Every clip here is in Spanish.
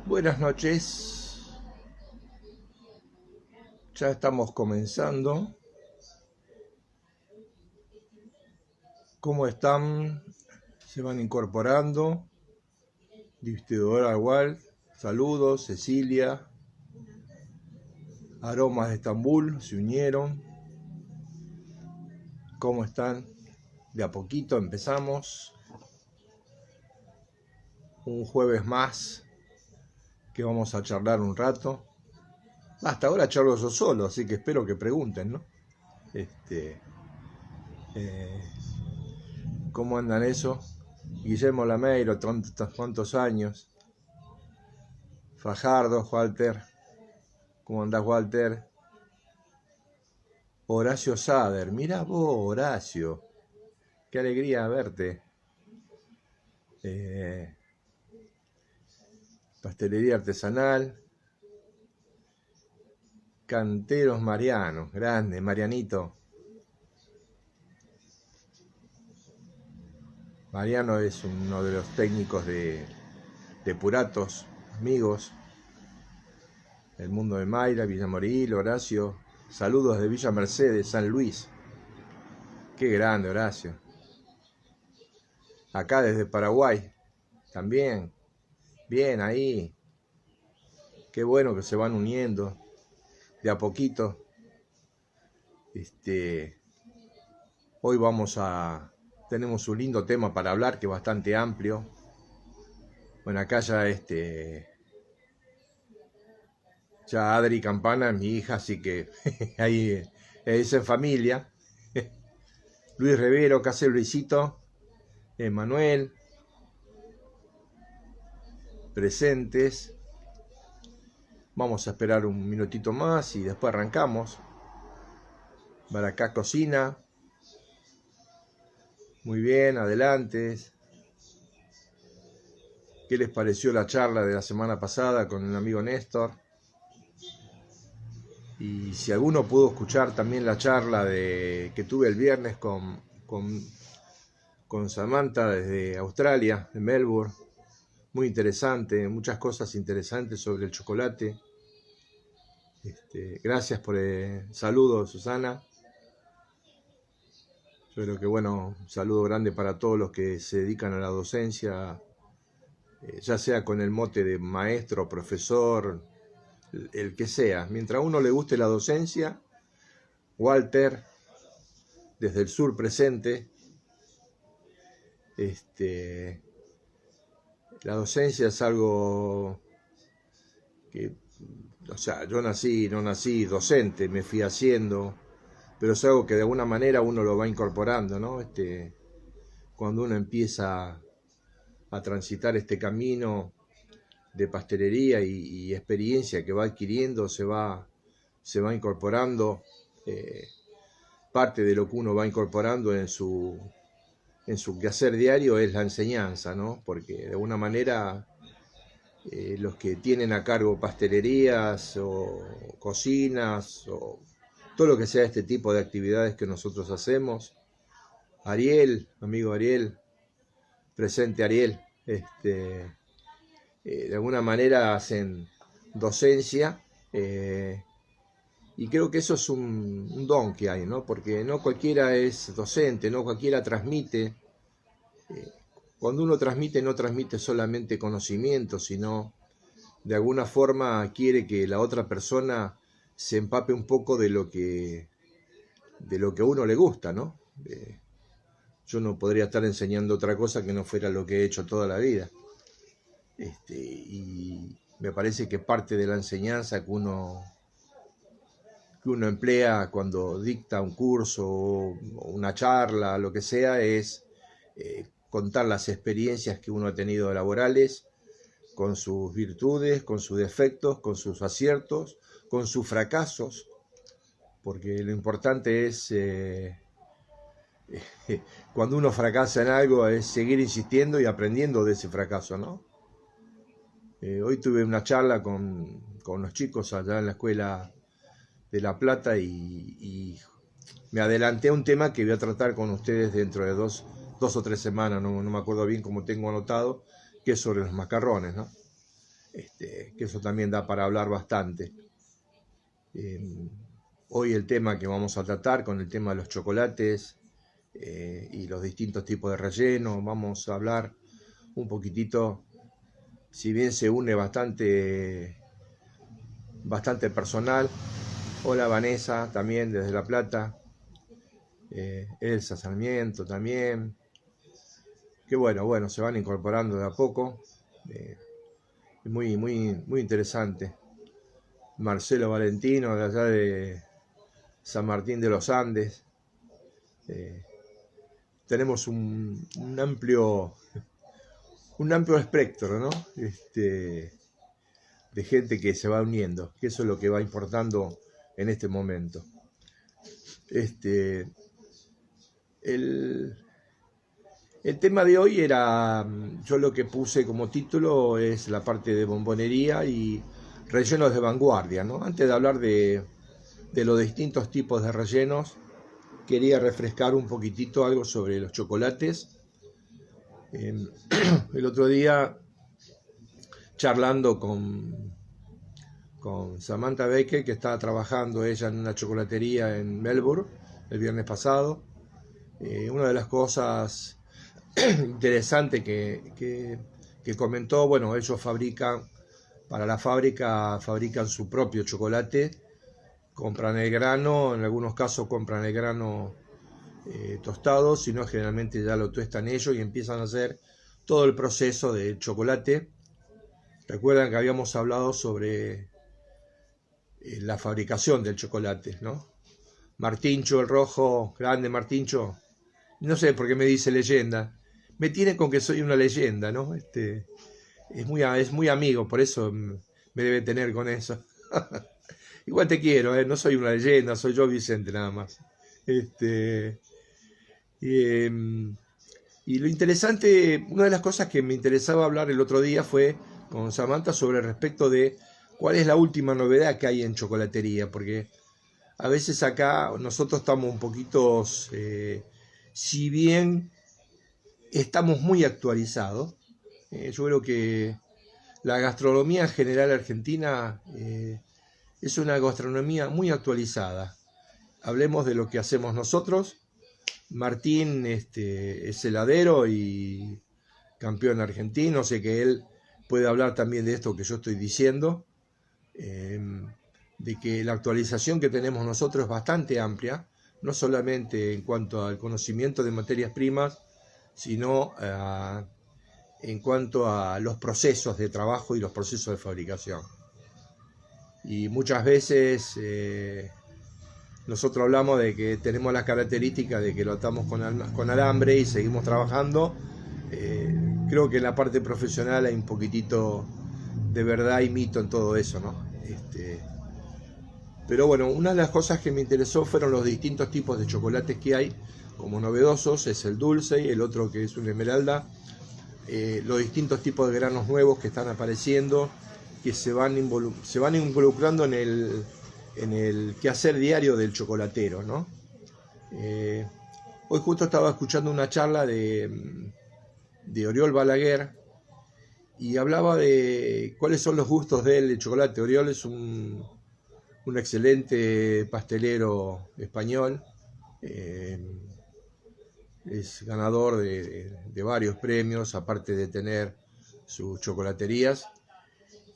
Buenas noches, ya estamos comenzando. ¿Cómo están? Se van incorporando. Distribuidora igual, saludos, Cecilia. Aromas de Estambul se unieron. ¿Cómo están? De a poquito empezamos. Un jueves más que vamos a charlar un rato. Hasta ahora charlo yo solo, así que espero que pregunten, ¿no? ¿Cómo andan eso? Guillermo Lameiro, ¿cuántos años? Fajardo, Walter. ¿Cómo andás, Walter? Horacio Sader. Mirá vos, Horacio. Qué alegría verte. Pastelería artesanal. Canteros Mariano. Grande, Marianito. Mariano es uno de los técnicos de Puratos, amigos. El mundo de Mayra, Villa Moril, Horacio. Saludos de Villa Mercedes, San Luis. Qué grande, Horacio. Acá desde Paraguay. También. Bien, ahí. Qué bueno que se van uniendo. De a poquito. Hoy tenemos un lindo tema para hablar que es bastante amplio. Bueno, acá ya Adri Campana es mi hija, así que ahí es en familia. Luis Rivero, ¿qué hace Luisito? Manuel, presentes. Vamos a esperar un minutito más y después arrancamos. Baracá Cocina. Muy bien, adelante. ¿Qué les pareció la charla de la semana pasada con el amigo Néstor? Y si alguno pudo escuchar también la charla que tuve el viernes con Samantha desde Australia, de Melbourne. Muy interesante, muchas cosas interesantes sobre el chocolate. Gracias por el saludo, Susana. Yo creo que un saludo grande para todos los que se dedican a la docencia, ya sea con el mote de maestro, profesor, el que sea. Mientras a uno le guste la docencia, Walter, desde el sur presente, la docencia es algo que, yo no nací docente, me fui haciendo, pero es algo que de alguna manera uno lo va incorporando, ¿no? Cuando uno empieza a transitar este camino de pastelería y experiencia que va adquiriendo, se va incorporando. Parte de lo que uno va incorporando en su quehacer diario es la enseñanza, ¿no? Porque de alguna manera los que tienen a cargo pastelerías o cocinas o todo lo que sea este tipo de actividades que nosotros hacemos. Ariel, amigo Ariel, presente Ariel, de alguna manera hacen docencia, y creo que eso es un don que hay, ¿no? Porque no cualquiera es docente, no cualquiera transmite. Cuando uno transmite, no transmite solamente conocimiento, sino de alguna forma quiere que la otra persona se empape un poco de lo que a uno le gusta, ¿no? Yo no podría estar enseñando otra cosa que no fuera lo que he hecho toda la vida. Y me parece que parte de la enseñanza que uno emplea cuando dicta un curso o una charla, lo que sea, es contar las experiencias que uno ha tenido laborales, con sus virtudes, con sus defectos, con sus aciertos, con sus fracasos, porque lo importante es, cuando uno fracasa en algo, es seguir insistiendo y aprendiendo de ese fracaso, ¿no? Hoy tuve una charla con los chicos allá en la escuela de La Plata y me adelanté a un tema que voy a tratar con ustedes dentro de dos o tres semanas, no me acuerdo bien cómo tengo anotado, que es sobre los macarrones, ¿no? que eso también da para hablar bastante. Hoy el tema que vamos a tratar con el tema de los chocolates y los distintos tipos de relleno, vamos a hablar un poquitito, si bien se une bastante personal. Hola Vanessa, también desde La Plata. Elsa Sarmiento también. Que bueno, se van incorporando de a poco. Muy interesante. Marcelo Valentino, de allá de San Martín de los Andes. Tenemos un amplio espectro, ¿no? De gente que se va uniendo, que eso es lo que va importando en este momento. El tema de hoy era, yo lo que puse como título es la parte de bombonería y rellenos de vanguardia, ¿no? Antes de hablar de los distintos tipos de rellenos, quería refrescar un poquitito algo sobre los chocolates. El otro día, charlando con Samantha Baker, que estaba trabajando ella en una chocolatería en Melbourne el viernes pasado, una de las cosas interesantes que comentó, bueno, ellos fabrican su propio chocolate, compran el grano, en algunos casos compran el grano tostado, sino generalmente ya lo tuestan ellos y empiezan a hacer todo el proceso del chocolate. Recuerdan que habíamos hablado sobre la fabricación del chocolate, ¿no? Martincho, el rojo, grande Martincho, no sé por qué me dice leyenda, me tiene con que soy una leyenda, ¿no? Es muy amigo, por eso me debe tener con eso. Igual te quiero, no soy una leyenda, soy yo Vicente nada más. Y lo interesante, una de las cosas que me interesaba hablar el otro día fue con Samantha sobre respecto de cuál es la última novedad que hay en chocolatería, porque a veces acá nosotros estamos un poquito, si bien estamos muy actualizados, yo creo que la gastronomía en general argentina es una gastronomía muy actualizada. Hablemos de lo que hacemos nosotros. Martín es heladero y campeón argentino, sé que él puede hablar también de esto que yo estoy diciendo, de que la actualización que tenemos nosotros es bastante amplia, no solamente en cuanto al conocimiento de materias primas, sino en cuanto a los procesos de trabajo y los procesos de fabricación. Y muchas veces nosotros hablamos de que tenemos las características de que lo atamos con alambre y seguimos trabajando. Creo que en la parte profesional hay un poquitito de verdad y mito en todo eso, ¿no? Pero bueno, una de las cosas que me interesó fueron los distintos tipos de chocolates que hay, como novedosos, es el dulce y el otro que es una esmeralda, los distintos tipos de granos nuevos que están apareciendo, que se van involucrando en el quehacer diario del chocolatero, ¿no? Hoy justo estaba escuchando una charla de Oriol Balaguer y hablaba de cuáles son los gustos del chocolate. Oriol es un excelente pastelero español, es ganador de varios premios, aparte de tener sus chocolaterías.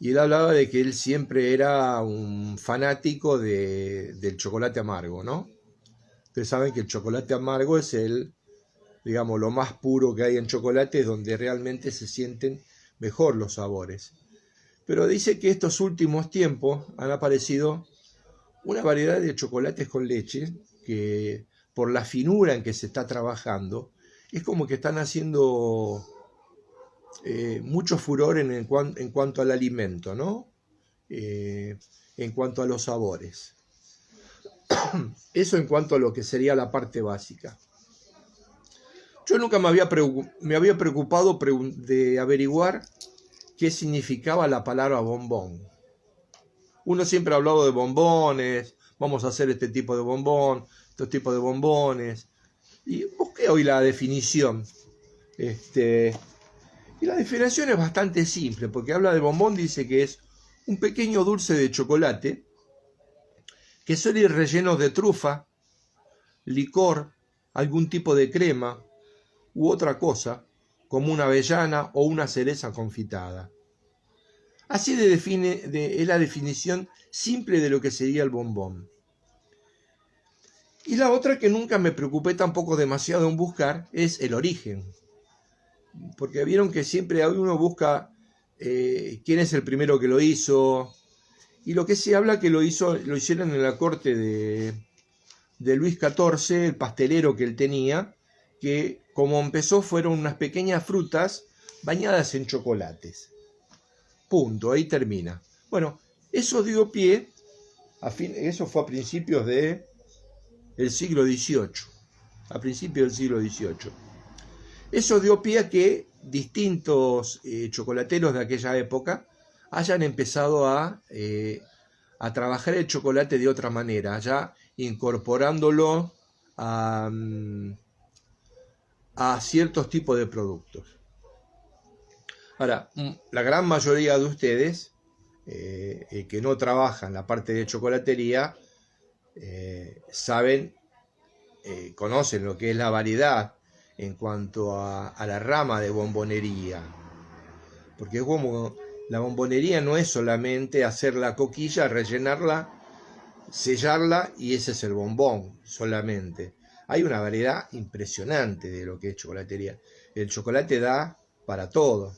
Y él hablaba de que él siempre era un fanático del chocolate amargo, ¿no? Ustedes saben que el chocolate amargo es digamos, lo más puro que hay en chocolate, donde realmente se sienten mejor los sabores. Pero dice que estos últimos tiempos han aparecido una variedad de chocolates con leche que, por la finura en que se está trabajando, es como que están haciendo mucho furor en cuanto al alimento, ¿no? En cuanto a los sabores. Eso en cuanto a lo que sería la parte básica. Yo nunca me había preocupado de averiguar qué significaba la palabra bombón. Uno siempre ha hablado de bombones, vamos a hacer este tipo de bombón, este tipo de bombones. Y busqué hoy la definición. Y la definición es bastante simple, porque habla de bombón, dice que es un pequeño dulce de chocolate que suele ir relleno de trufa, licor, algún tipo de crema u otra cosa, como una avellana o una cereza confitada. Así es la definición simple de lo que sería el bombón. Y la otra que nunca me preocupé tampoco demasiado en buscar es el origen. Porque vieron que siempre uno busca quién es el primero que lo hizo. Y lo que se habla que lo hicieron en la corte de Luis XIV, el pastelero que él tenía, que como empezó fueron unas pequeñas frutas bañadas en chocolates. Punto, ahí termina. Bueno, eso dio pie, eso fue a principios del siglo XVIII, a principios del siglo XVIII. Eso dio pie a que distintos chocolateros de aquella época hayan empezado a trabajar el chocolate de otra manera, ya incorporándolo a ciertos tipos de productos. Ahora, la gran mayoría de ustedes que no trabajan la parte de chocolatería saben, conocen lo que es la variedad en cuanto a la rama de bombonería, porque es como la bombonería no es solamente hacer la coquilla, rellenarla, sellarla y ese es el bombón solamente. Hay una variedad impresionante de lo que es chocolatería. El chocolate da para todo.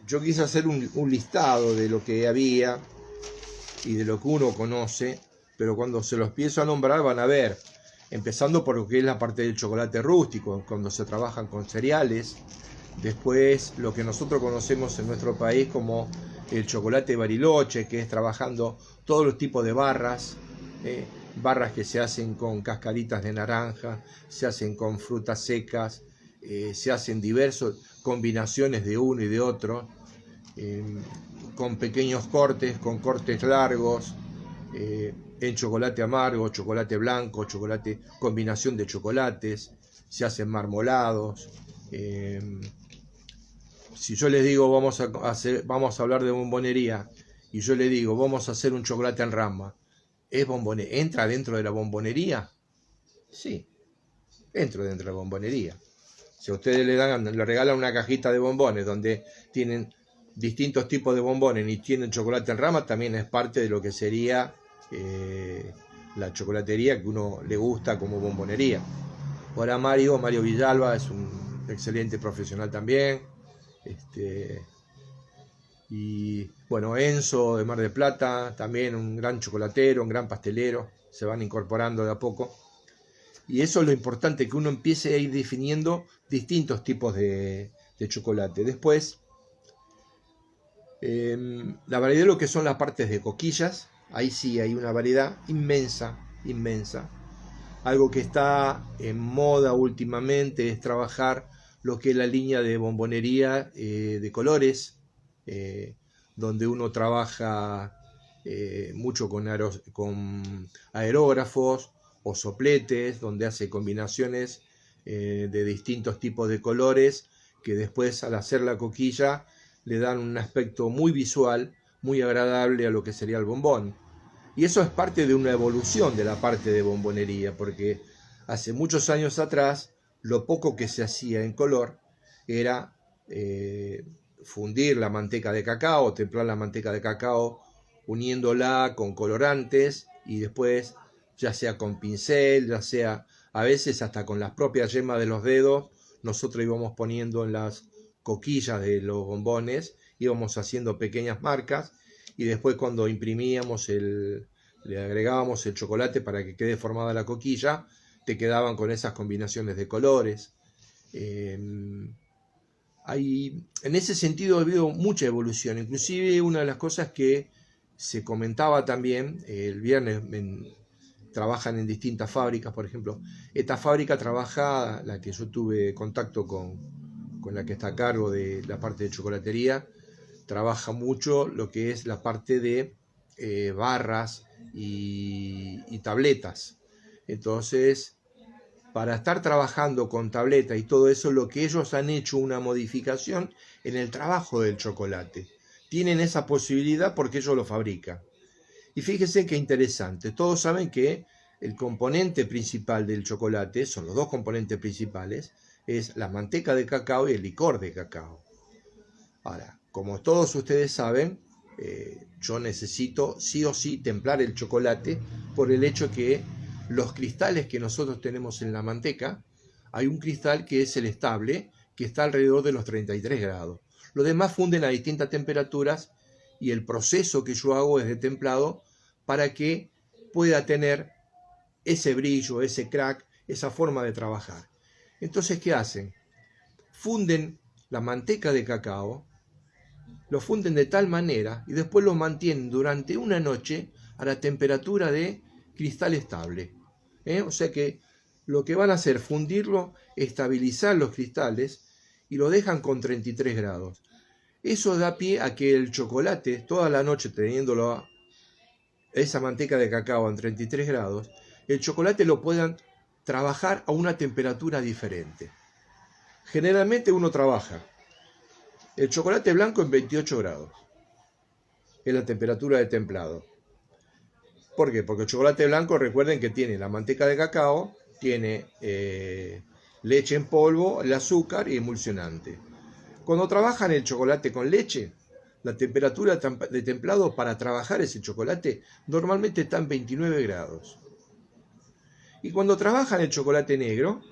Yo quise hacer un listado de lo que había y de lo que uno conoce, pero cuando se los empiezo a nombrar van a ver, empezando por lo que es la parte del chocolate rústico, cuando se trabajan con cereales, después lo que nosotros conocemos en nuestro país como el chocolate Bariloche, que es trabajando todos los tipos de barras, barras que se hacen con cascaritas de naranja, se hacen con frutas secas, se hacen diversas combinaciones de uno y de otro, con pequeños cortes, con cortes largos, en chocolate amargo, chocolate blanco, combinación de chocolates, se hacen marmolados. Si yo les digo vamos a hablar de bombonería y yo les digo vamos a hacer un chocolate en rama, ¿entra dentro de la bombonería? Sí, entra dentro de la bombonería. Si a ustedes le regalan una cajita de bombones donde tienen distintos tipos de bombones y tienen chocolate en rama, también es parte de lo que sería la chocolatería que uno le gusta como bombonería. Ahora Mario Villalba es un excelente profesional también. Y bueno, Enzo de Mar del Plata, también un gran chocolatero, un gran pastelero, se van incorporando de a poco. Y eso es lo importante, que uno empiece a ir definiendo distintos tipos de chocolate. Después, la variedad de lo que son las partes de coquillas, ahí sí hay una variedad inmensa, inmensa. Algo que está en moda últimamente es trabajar lo que es la línea de bombonería de colores, donde uno trabaja mucho con aerógrafos o sopletes, donde hace combinaciones de distintos tipos de colores que después al hacer la coquilla le dan un aspecto muy visual, muy agradable a lo que sería el bombón. Y eso es parte de una evolución de la parte de bombonería, porque hace muchos años atrás lo poco que se hacía en color era fundir la manteca de cacao, templar la manteca de cacao uniéndola con colorantes y después ya sea con pincel, ya sea a veces hasta con las propias yemas de los dedos, nosotros íbamos poniendo en las coquillas de los bombones, íbamos haciendo pequeñas marcas y después cuando imprimíamos le agregábamos el chocolate para que quede formada la coquilla, te quedaban con esas combinaciones de colores. En ese sentido ha habido mucha evolución, inclusive una de las cosas que se comentaba también, el viernes trabajan en distintas fábricas, por ejemplo, esta fábrica trabaja, la que yo tuve contacto con la que está a cargo de la parte de chocolatería, trabaja mucho lo que es la parte de barras y tabletas. Entonces para estar trabajando con tableta y todo eso, lo que ellos han hecho una modificación en el trabajo del chocolate. Tienen esa posibilidad porque ellos lo fabrican. Y fíjense qué interesante, todos saben que el componente principal del chocolate, son los dos componentes principales, es la manteca de cacao y el licor de cacao. Ahora, como todos ustedes saben, yo necesito sí o sí templar el chocolate por el hecho que los cristales que nosotros tenemos en la manteca, hay un cristal que es el estable, que está alrededor de los 33 grados. Los demás funden a distintas temperaturas y el proceso que yo hago es de templado para que pueda tener ese brillo, ese crack, esa forma de trabajar. Entonces, ¿qué hacen? Funden la manteca de cacao, lo funden de tal manera y después lo mantienen durante una noche a la temperatura de cristal estable. O sea que lo que van a hacer es fundirlo, estabilizar los cristales y lo dejan con 33 grados. Eso da pie a que el chocolate, toda la noche teniéndolo esa manteca de cacao en 33 grados, el chocolate lo puedan trabajar a una temperatura diferente. Generalmente uno trabaja el chocolate blanco en 28 grados. Es la temperatura de templado. ¿Por qué? Porque el chocolate blanco, recuerden que tiene la manteca de cacao, tiene leche en polvo, el azúcar y emulsionante. Cuando trabajan el chocolate con leche, la temperatura de templado para trabajar ese chocolate normalmente está en 29 grados. Y cuando trabajan el chocolate negro,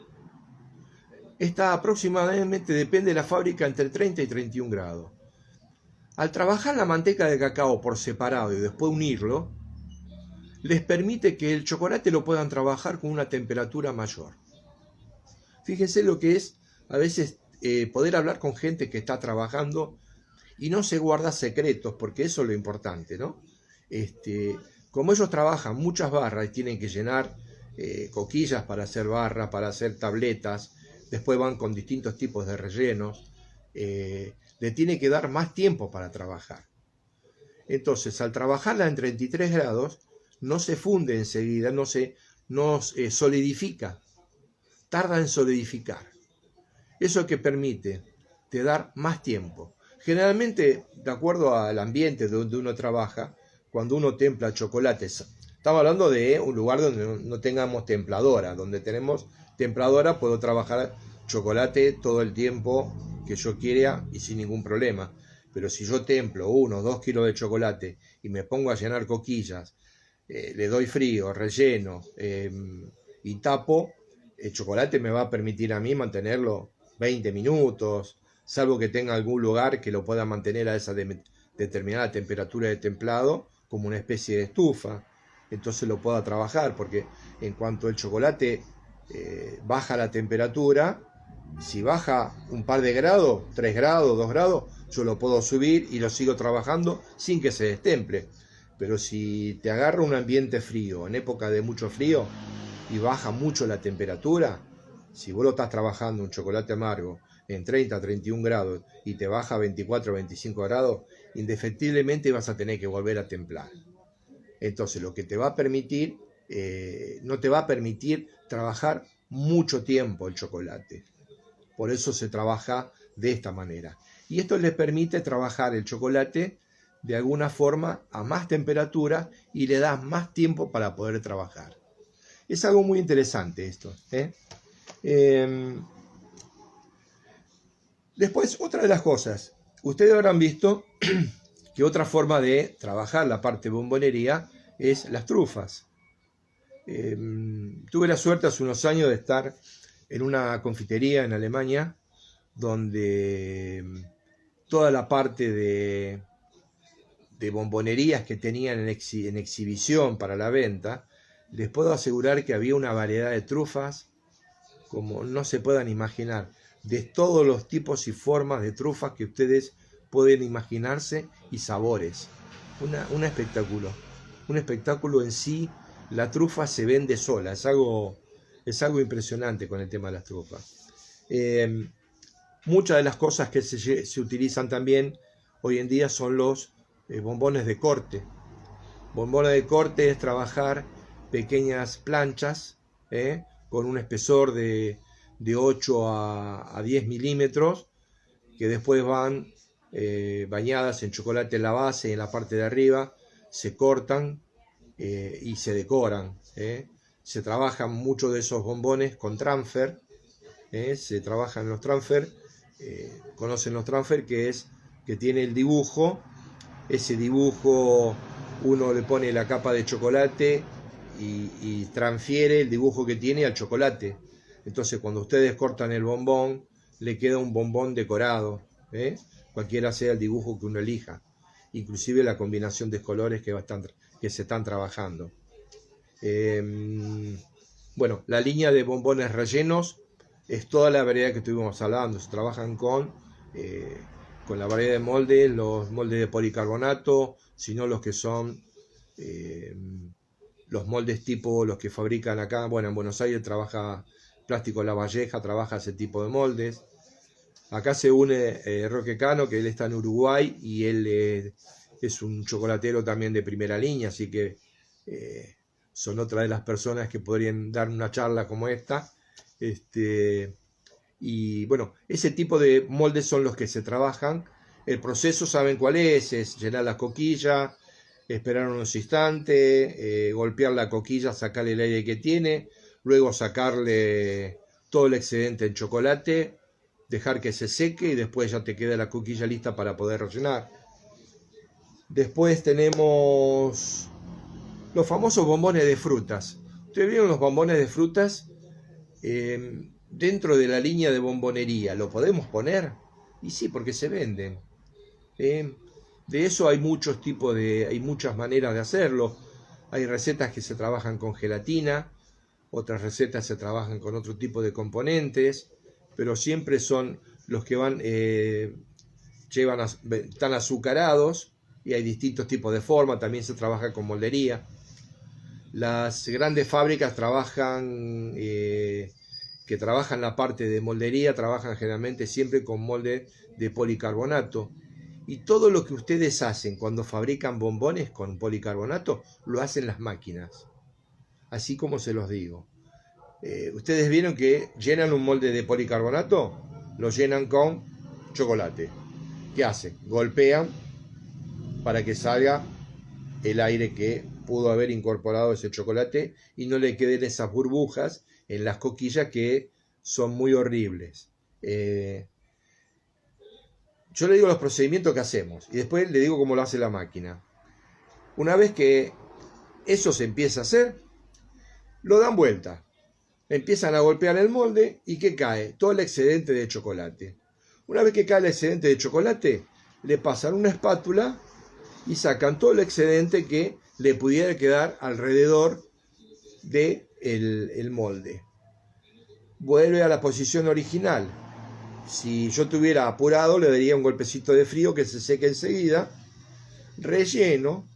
está aproximadamente, depende de la fábrica, entre 30 y 31 grados. Al trabajar la manteca de cacao por separado y después unirlo, les permite que el chocolate lo puedan trabajar con una temperatura mayor. Fíjense lo que es a veces poder hablar con gente que está trabajando y no se guarda secretos, porque eso es lo importante, ¿no? Como ellos trabajan muchas barras y tienen que llenar coquillas para hacer barras, para hacer tabletas, después van con distintos tipos de rellenos, le tiene que dar más tiempo para trabajar. Entonces, al trabajarla en 33 grados, no se funde enseguida, no solidifica, tarda en solidificar. Eso que permite te dar más tiempo. Generalmente, de acuerdo al ambiente donde uno trabaja, cuando uno templa chocolates, estamos hablando de un lugar donde no tengamos templadora, donde tenemos templadora puedo trabajar chocolate todo el tiempo que yo quiera y sin ningún problema. Pero si yo templo 1 o 2 kilos de chocolate y me pongo a llenar coquillas, le doy frío, relleno y tapo, el chocolate me va a permitir a mí mantenerlo 20 minutos, salvo que tenga algún lugar que lo pueda mantener a esa determinada temperatura de templado, como una especie de estufa. Entonces lo pueda trabajar, porque en cuanto el chocolate baja la temperatura, si baja un par de grados, 3 grados, 2 grados, yo lo puedo subir y lo sigo trabajando sin que se destemple. Pero si te agarra un ambiente frío, en época de mucho frío, y baja mucho la temperatura, si vos lo estás trabajando un chocolate amargo en 30, 31 grados y te baja a 24, 25 grados, indefectiblemente vas a tener que volver a templar. Entonces lo que te va a permitir, no te va a permitir trabajar mucho tiempo el chocolate. Por eso se trabaja de esta manera. Y esto les permite trabajar el chocolate de alguna forma a más temperatura y le das más tiempo para poder trabajar. Es algo muy interesante esto. Después, otra de las cosas, ustedes habrán visto que otra forma de trabajar la parte de bombonería es las trufas. Tuve la suerte hace unos años de estar en una confitería en Alemania donde toda la parte de bombonerías que tenían en exhibición para la venta, les puedo asegurar que había una variedad de trufas como no se puedan imaginar, de todos los tipos y formas de trufas que ustedes pueden imaginarse y sabores. Un espectáculo en sí. La trufa se vende sola, es algo impresionante con el tema de las trufas. Muchas de las cosas que se utilizan también hoy en día son los bombones de corte. Bombones de corte es trabajar pequeñas planchas con un espesor de 8 a 10 milímetros, que después van bañadas en chocolate en la base y en la parte de arriba, se cortan y se decoran. Se trabajan muchos de esos bombones con transfer, se trabajan los transfer, conocen los transfer, que tiene el dibujo. Ese dibujo uno le pone la capa de chocolate y transfiere el dibujo que tiene al chocolate. Entonces cuando ustedes cortan el bombón, le queda un bombón decorado, cualquiera sea el dibujo que uno elija, inclusive la combinación de colores que se están trabajando. Bueno, la línea de bombones rellenos es toda la variedad que estuvimos hablando. Se trabajan con la variedad de moldes, los moldes de policarbonato, sino los que son los moldes tipo los que fabrican acá. Bueno, en Buenos Aires trabaja Plástico La Valleja, trabaja ese tipo de moldes. Acá se une Roque Cano, que él está en Uruguay y él es un chocolatero también de primera línea, así que son otra de las personas que podrían dar una charla como esta. Y bueno, ese tipo de moldes son los que se trabajan. El proceso, ¿saben cuál es llenar la coquilla, esperar unos instantes, golpear la coquilla, sacarle el aire que tiene, luego sacarle todo el excedente en chocolate, dejar que se seque y después ya te queda la coquilla lista para poder rellenar. Después tenemos los famosos bombones de frutas. ¿Ustedes vieron los bombones de frutas? Dentro de la línea de bombonería, ¿lo podemos poner? Y sí, porque se venden. De eso hay muchos tipos hay muchas maneras de hacerlo. Hay recetas que se trabajan con gelatina, otras recetas se trabajan con otro tipo de componentes, pero siempre son los que están azucarados y hay distintos tipos de forma. También se trabaja con moldería. Las grandes fábricas que trabajan la parte de moldería, trabajan generalmente siempre con molde de policarbonato. Y todo lo que ustedes hacen cuando fabrican bombones con policarbonato, lo hacen las máquinas. Así como se los digo. Ustedes vieron que llenan un molde de policarbonato, lo llenan con chocolate. ¿Qué hacen? Golpean para que salga el aire que pudo haber incorporado ese chocolate y no le queden esas burbujas en las coquillas que son muy horribles. Yo le digo los procedimientos que hacemos y después le digo cómo lo hace la máquina. Una vez que eso se empieza a hacer, lo dan vuelta. Empiezan a golpear el molde y ¿qué cae? Todo el excedente de chocolate. Una vez que cae el excedente de chocolate, le pasan una espátula y sacan todo el excedente que le pudiera quedar alrededor del molde. Vuelve a la posición original. Si yo estuviera apurado, le daría un golpecito de frío que se seque enseguida. Relleno.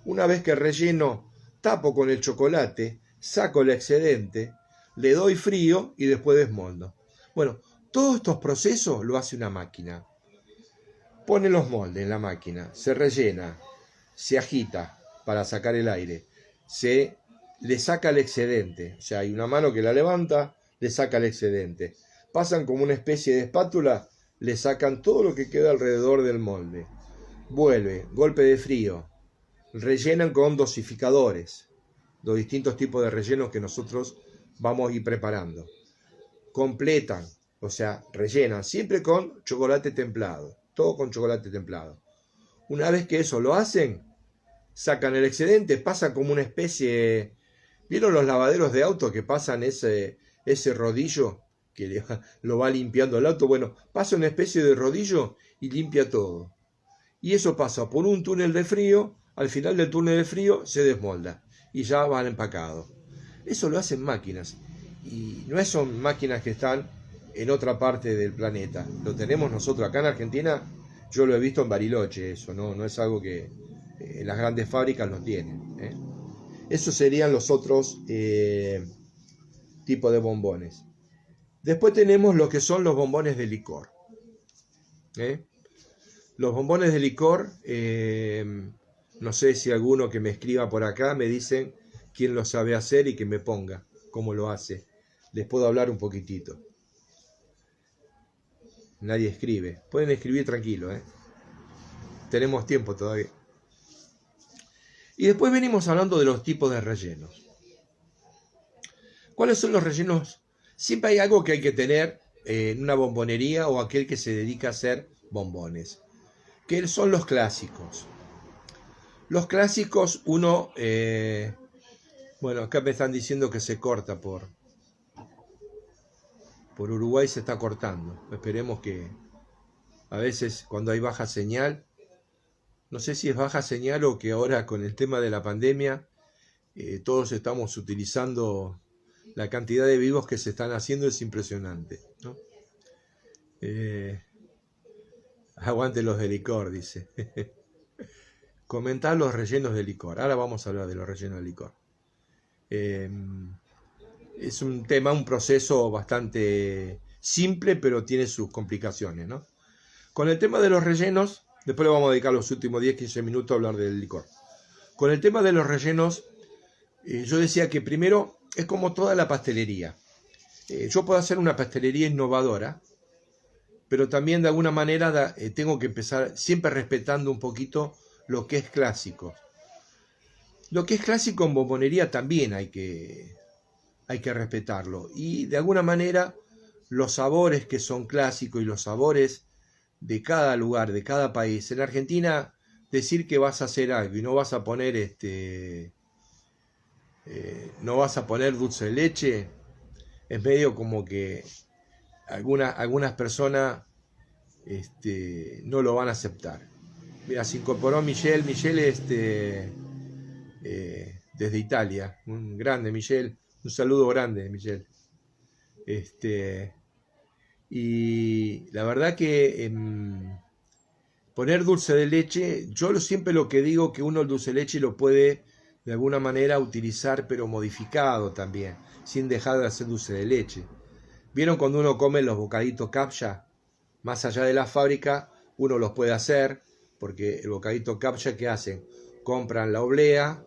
Una vez que relleno, tapo con el chocolate, saco el excedente, le doy frío y después desmoldo. Bueno, todos estos procesos lo hace una máquina. Pone los moldes en la máquina, se rellena, se agita para sacar el aire, se le saca el excedente, o sea, hay una mano que la levanta, le saca el excedente. Pasan como una especie de espátula, le sacan todo lo que queda alrededor del molde. Vuelve, golpe de frío, rellenan con dosificadores, los distintos tipos de rellenos que nosotros vamos a ir preparando. Completan, o sea, rellenan siempre con chocolate templado, todo con chocolate templado. Una vez que eso lo hacen, sacan el excedente, pasan como una especie... ¿Vieron los lavaderos de auto que pasan ese rodillo que lo va limpiando el auto? Bueno, pasa una especie de rodillo y limpia todo. Y eso pasa por un túnel de frío, al final del túnel de frío se desmolda y ya van empacados. Eso lo hacen máquinas y no son máquinas que están en otra parte del planeta. Lo tenemos nosotros acá en Argentina. Yo lo he visto en Bariloche, eso no es algo que las grandes fábricas lo tienen. Esos serían los otros tipos de bombones. Después tenemos lo que son los bombones de licor. Los bombones de licor, no sé si alguno que me escriba por acá me dicen quién lo sabe hacer y que me ponga cómo lo hace. les puedo hablar un poquitito. Nadie escribe. Pueden escribir tranquilo, ¿eh? Tenemos tiempo todavía. Y después venimos hablando de los tipos de rellenos. ¿Cuáles son los rellenos? Siempre hay algo que hay que tener en una bombonería o aquel que se dedica a hacer bombones, que son los clásicos. Los clásicos, bueno, acá me están diciendo que se corta por Uruguay, se está cortando. Esperemos que a veces cuando hay baja señal, no sé si es baja señal o que ahora con el tema de la pandemia todos estamos utilizando la cantidad de vivos que se están haciendo, es impresionante, ¿no? Aguante los de licor, dice. Comentar los rellenos de licor. Ahora vamos a hablar de los rellenos de licor. Es un tema, un proceso bastante simple, pero tiene sus complicaciones, ¿no? Con el tema de los rellenos, después le vamos a dedicar los últimos 10-15 minutos a hablar del licor. Con el tema de los rellenos, yo decía que primero es como toda la pastelería. Yo puedo hacer una pastelería innovadora, pero también de alguna manera tengo que empezar siempre respetando un poquito lo que es clásico. Lo que es clásico en bombonería también hay que respetarlo. Y de alguna manera los sabores que son clásicos y los sabores de cada lugar, de cada país. En Argentina, decir que vas a hacer algo y no vas a poner dulce de leche, es medio como que algunas personas no lo van a aceptar. Mira, se incorporó Michelle desde Italia, un grande Michelle, un saludo grande Michelle. Y la verdad que poner dulce de leche, yo siempre lo que digo que uno el dulce de leche lo puede de alguna manera utilizar, pero modificado también, sin dejar de hacer dulce de leche. ¿Vieron cuando uno come los bocaditos capcha? Más allá de la fábrica, uno los puede hacer, porque el bocadito capcha, ¿qué hacen? Compran la oblea,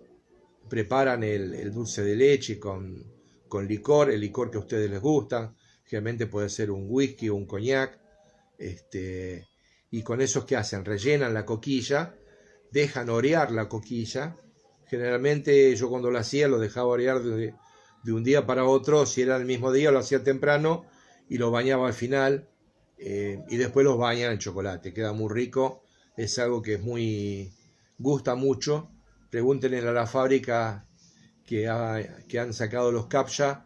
preparan el dulce de leche con licor, el licor que a ustedes les gusta, generalmente puede ser un whisky o un coñac, y con esos que hacen, rellenan la coquilla, dejan orear la coquilla. Generalmente yo cuando lo hacía lo dejaba orear de un día para otro, si era el mismo día lo hacía temprano y lo bañaba al final, y después los bañan en chocolate, queda muy rico, es algo que gusta mucho. Pregúntenle a la fábrica que han sacado los captcha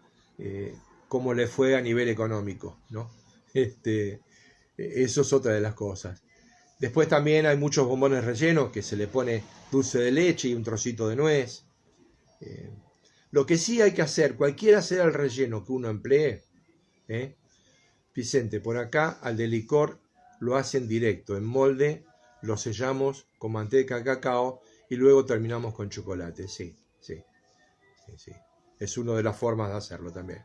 cómo le fue a nivel económico, ¿no? Eso es otra de las cosas. Después también hay muchos bombones rellenos que se le pone dulce de leche y un trocito de nuez. Lo que sí hay que hacer, cualquiera sea el relleno que uno emplee, Vicente, por acá al de licor lo hacen directo, en molde, lo sellamos con manteca de cacao y luego terminamos con chocolate. Sí. Es una de las formas de hacerlo también.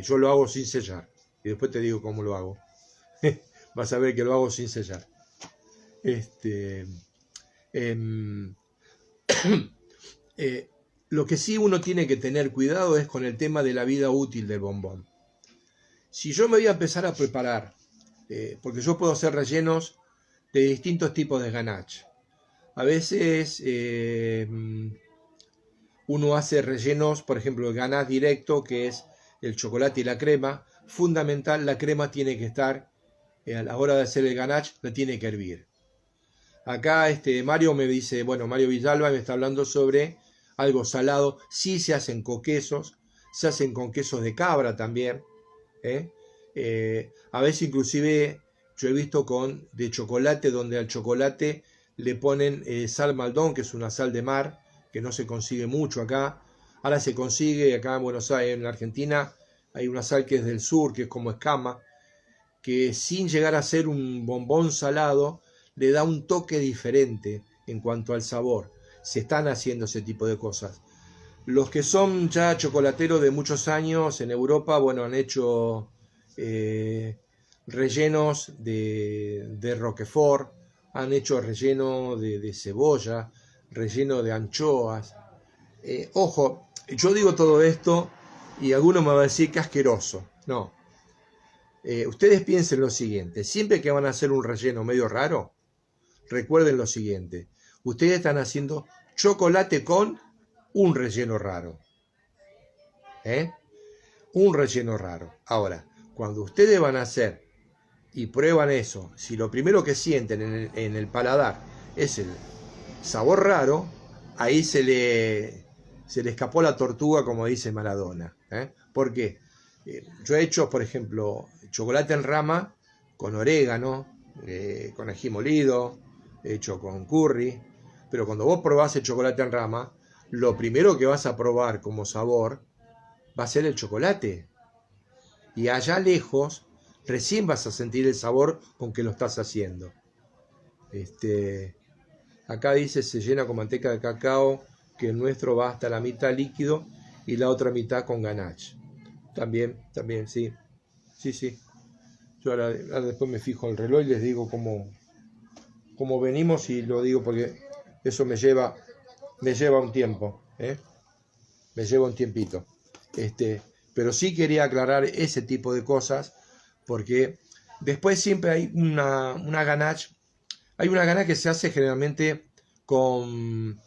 Yo lo hago sin sellar y después te digo cómo lo hago. Vas a ver que lo hago sin sellar. Lo que sí uno tiene que tener cuidado es con el tema de la vida útil del bombón. Si yo me voy a empezar a preparar, porque yo puedo hacer rellenos de distintos tipos de ganache. A veces uno hace rellenos, por ejemplo, el ganache directo, que es el chocolate y la crema. Fundamental, la crema tiene que estar, a la hora de hacer el ganache, la tiene que hervir. Acá Mario me dice, Mario Villalba me está hablando sobre algo salado. Sí se hacen con quesos, se hacen con quesos de cabra también. A veces inclusive yo he visto de chocolate, donde al chocolate le ponen sal Maldón, que es una sal de mar, que no se consigue mucho acá. Ahora se consigue acá en Buenos Aires, en Argentina, hay una sal que es del sur, que es como escama, que sin llegar a ser un bombón salado, le da un toque diferente en cuanto al sabor. Se están haciendo ese tipo de cosas. Los que son ya chocolateros de muchos años en Europa, han hecho rellenos de Roquefort, han hecho relleno de cebolla, relleno de anchoas. Ojo, yo digo todo esto Y alguno me va a decir que asqueroso. No. Ustedes piensen lo siguiente. Siempre que van a hacer un relleno medio raro, recuerden lo siguiente. Ustedes están haciendo chocolate con un relleno raro. Un relleno raro. Ahora, cuando ustedes van a hacer y prueban eso, si lo primero que sienten en el paladar es el sabor raro, ahí se le escapó la tortuga, como dice Maradona. ¿Por qué? Yo he hecho, por ejemplo, chocolate en rama con orégano, con ají molido, hecho con curry, pero cuando vos probás el chocolate en rama, lo primero que vas a probar como sabor va a ser el chocolate. Y allá lejos, recién vas a sentir el sabor con que lo estás haciendo. Acá dice, se llena con manteca de cacao, que el nuestro va hasta la mitad líquido y la otra mitad con ganache. También, sí. Sí. Yo ahora después me fijo el reloj y les digo cómo venimos, y lo digo porque eso me lleva un tiempo, me lleva un tiempito. Pero sí quería aclarar ese tipo de cosas, porque después siempre hay una ganache. Hay una ganache que se hace generalmente con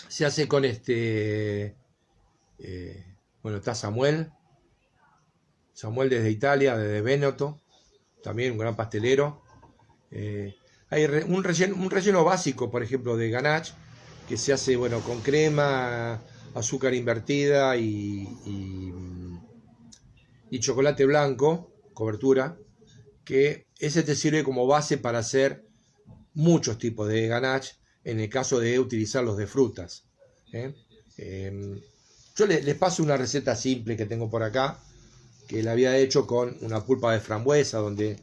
se hace con bueno, está Samuel desde Italia, desde Véneto, también un gran pastelero. Hay un relleno básico, por ejemplo, de ganache, que se hace, bueno, con crema, azúcar invertida y chocolate blanco, cobertura, que ese te sirve como base para hacer muchos tipos de ganache, en el caso de utilizarlos de frutas. Yo les paso una receta simple que tengo por acá, que la había hecho con una pulpa de frambuesa, donde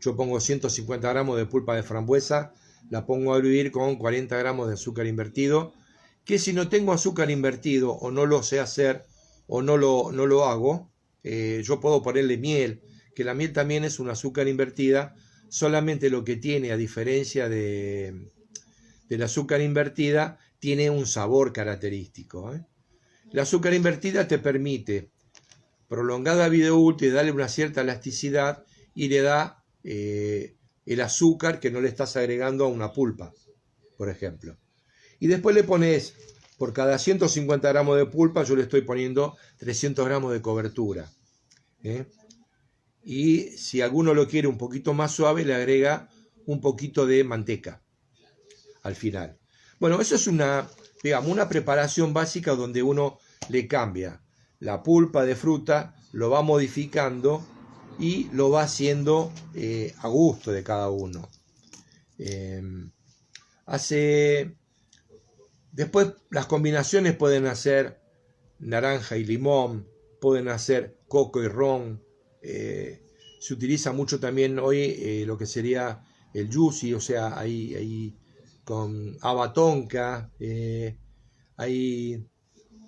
yo pongo 150 gramos de pulpa de frambuesa, la pongo a hervir con 40 gramos de azúcar invertido, que si no tengo azúcar invertido o no lo sé hacer o no lo hago, yo puedo ponerle miel, que la miel también es una azúcar invertida, solamente lo que tiene, a diferencia del azúcar invertida, tiene un sabor característico. La azúcar invertida te permite prolongada vida útil, darle una cierta elasticidad y le da el azúcar que no le estás agregando a una pulpa, por ejemplo. Y después le pones, por cada 150 gramos de pulpa, yo le estoy poniendo 300 gramos de cobertura. Y si alguno lo quiere un poquito más suave, le agrega un poquito de manteca al final. Bueno, eso es una preparación básica donde uno le cambia la pulpa de fruta, lo va modificando y lo va haciendo a gusto de cada uno. Después las combinaciones pueden hacer naranja y limón, pueden hacer coco y ron. Se utiliza mucho también hoy lo que sería el yuzu, o sea, hay con haba tonka.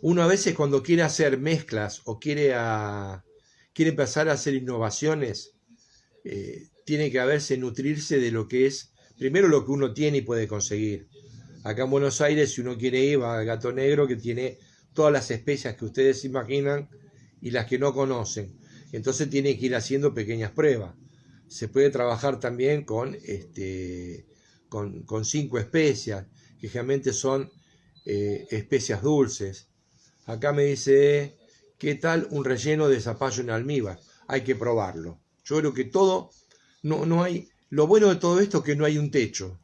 Uno a veces cuando quiere hacer mezclas o quiere empezar a hacer innovaciones, tiene que nutrirse de lo que es, primero lo que uno tiene y puede conseguir. Acá en Buenos Aires, si uno quiere ir, va al Gato Negro, que tiene todas las especias que ustedes imaginan y las que no conocen. Entonces tiene que ir haciendo pequeñas pruebas. Se puede trabajar también con 5 especias, que generalmente son especias dulces. Acá me dice, ¿qué tal un relleno de zapallo en almíbar? Hay que probarlo. Yo creo que no hay, lo bueno de todo esto es que no hay un techo.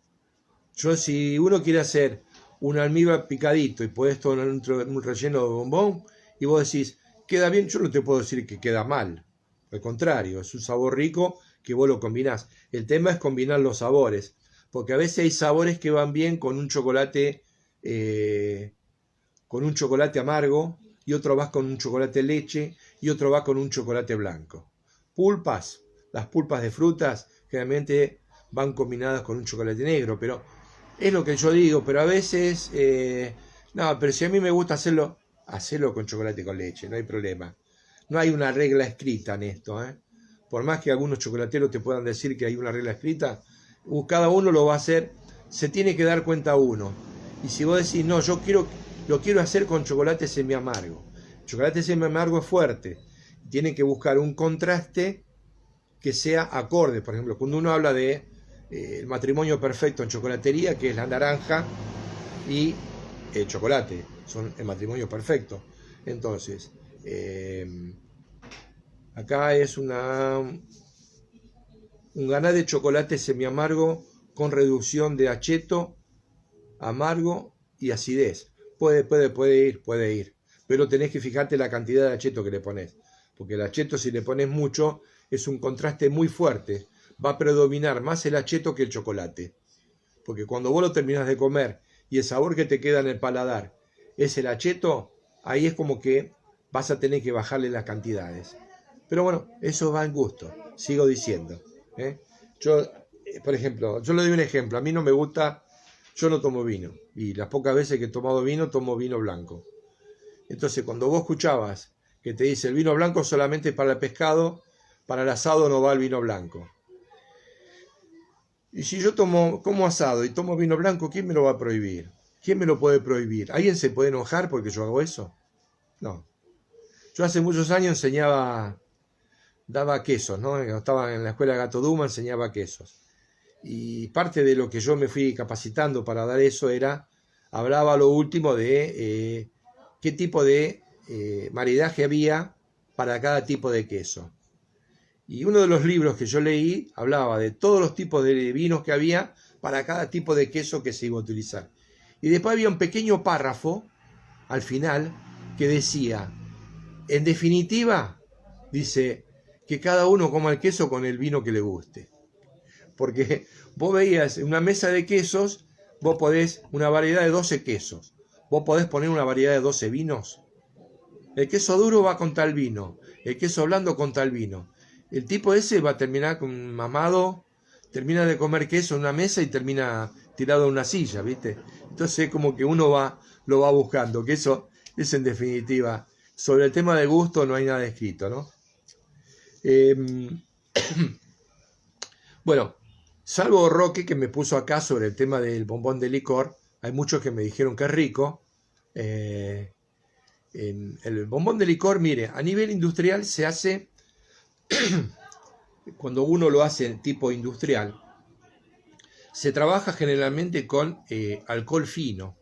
Si uno quiere hacer un almíbar picadito y podés poner un relleno de bombón y vos decís, queda bien, yo no te puedo decir que queda mal. Al contrario, es un sabor rico que vos lo combinás. El tema es combinar los sabores, porque a veces hay sabores que van bien con un chocolate amargo, y otro va con un chocolate leche, y otro va con un chocolate blanco. Las pulpas de frutas generalmente van combinadas con un chocolate negro, pero es lo que yo digo, pero a veces, pero si a mí me gusta hacerlo con chocolate con leche, no hay problema. No hay una regla escrita en esto, Por más que algunos chocolateros te puedan decir que hay una regla escrita, cada uno lo va a hacer, se tiene que dar cuenta uno. Y si vos decís, no, lo quiero hacer con chocolate semi amargo, chocolate semi amargo es fuerte. Tienen que buscar un contraste que sea acorde. Por ejemplo, cuando uno habla de el matrimonio perfecto en chocolatería, que es la naranja y el chocolate, son el matrimonio perfecto. Entonces, acá es un ganá de chocolate semi amargo con reducción de acheto, amargo y acidez. Puede ir. Pero tenés que fijarte la cantidad de acheto que le pones. Porque el acheto, si le pones mucho, es un contraste muy fuerte. Va a predominar más el acheto que el chocolate. Porque cuando vos lo terminás de comer y el sabor que te queda en el paladar es el acheto, ahí es como que vas a tener que bajarle las cantidades. Pero bueno, eso va en gusto, sigo diciendo. Yo, por ejemplo, yo le doy un ejemplo. A mí no me gusta, yo no tomo vino. Y las pocas veces que he tomado vino, tomo vino blanco. Entonces, cuando vos escuchabas que te dice el vino blanco solamente para el pescado, para el asado no va el vino blanco. Y si yo como asado y tomo vino blanco, ¿quién me lo va a prohibir? ¿Quién me lo puede prohibir? ¿Alguien se puede enojar porque yo hago eso? No. Yo hace muchos años daba quesos, ¿no? Cuando estaba en la escuela Gato Duma enseñaba quesos. Y parte de lo que yo me fui capacitando para dar eso hablaba lo último de qué tipo de maridaje había para cada tipo de queso. Y uno de los libros que yo leí hablaba de todos los tipos de vinos que había para cada tipo de queso que se iba a utilizar. Y después había un pequeño párrafo al final que decía, en definitiva, dice, que cada uno coma el queso con el vino que le guste. Porque vos veías una mesa de quesos, vos podés una variedad de 12 quesos. Vos podés poner una variedad de 12 vinos. El queso duro va con tal vino, el queso blando con tal vino. El tipo ese va a terminar con mamado, termina de comer queso en una mesa y termina tirado en una silla, ¿viste? Entonces como que uno lo va buscando, que eso es en definitiva. Sobre el tema de gusto no hay nada escrito, ¿no? Bueno, salvo Roque que me puso acá sobre el tema del bombón de licor, hay muchos que me dijeron que es rico. El bombón de licor, mire, a nivel industrial se hace, cuando uno lo hace en tipo industrial, se trabaja generalmente con alcohol fino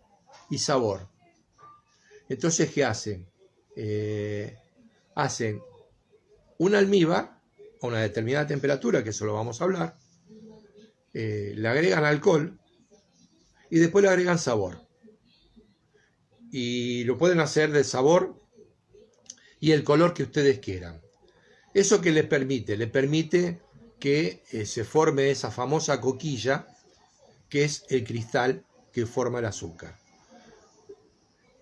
y sabor. Entonces, ¿qué hacen? Hacen un almíbar a una determinada temperatura, que eso lo vamos a hablar, le agregan alcohol y después le agregan sabor. Y lo pueden hacer del sabor y el color que ustedes quieran. ¿Eso qué les permite? Les permite que se forme esa famosa coquilla, que es el cristal que forma el azúcar.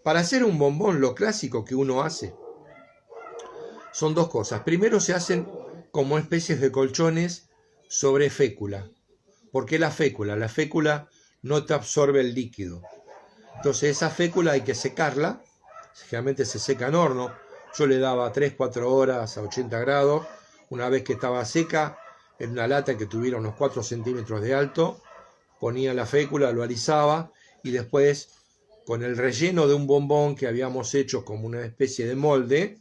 Para hacer un bombón, lo clásico que uno hace son dos cosas. Primero se hacen como especies de colchones sobre fécula. ¿Por qué la fécula? La fécula no te absorbe el líquido. Entonces esa fécula hay que secarla. Generalmente se seca en horno. Yo le daba 3-4 horas a 80 grados. Una vez que estaba seca, en una lata que tuviera unos 4 centímetros de alto, ponía la fécula, lo alisaba y después con el relleno de un bombón que habíamos hecho como una especie de molde,